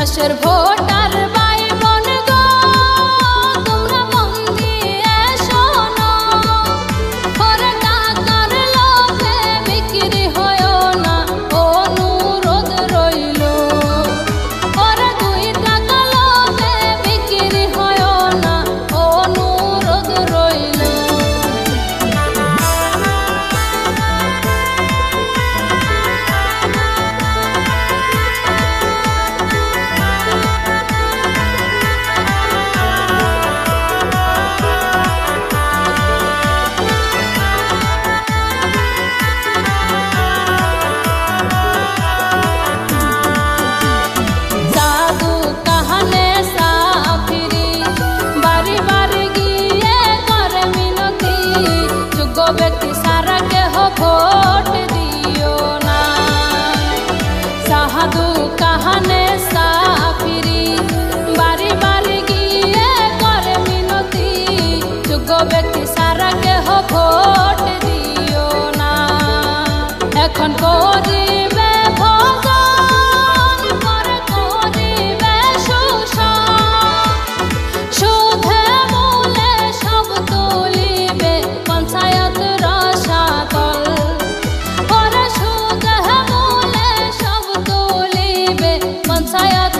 দেশের ভোটার ভাই বোন গো, তোমরা মন দিয়ে শোনো। ওরে টাকার লোভে বিক্রি হয়ো না, অনুরোধ রইল। ওরে 2 টাকা লোভে বিক্রি হয়ো না, অনুরোধ রইল। ব্যক্তি সারা কেহ ভোট দিও না। সাহাদু কাহানে সাফিরি বাড়ি বাড়ি গিয়ে করে মিনতি, যোগ্য ব্যক্তি সারা কেহ ভোট দিও না। এখন করিবে ভোজন, পরে করিবে শোষণ, সুধে মূলে সব তুলিবে পঞ্চায়েত রসাতল। ওরে সুধে মূলে সব তুলিবে পঞ্চায়েত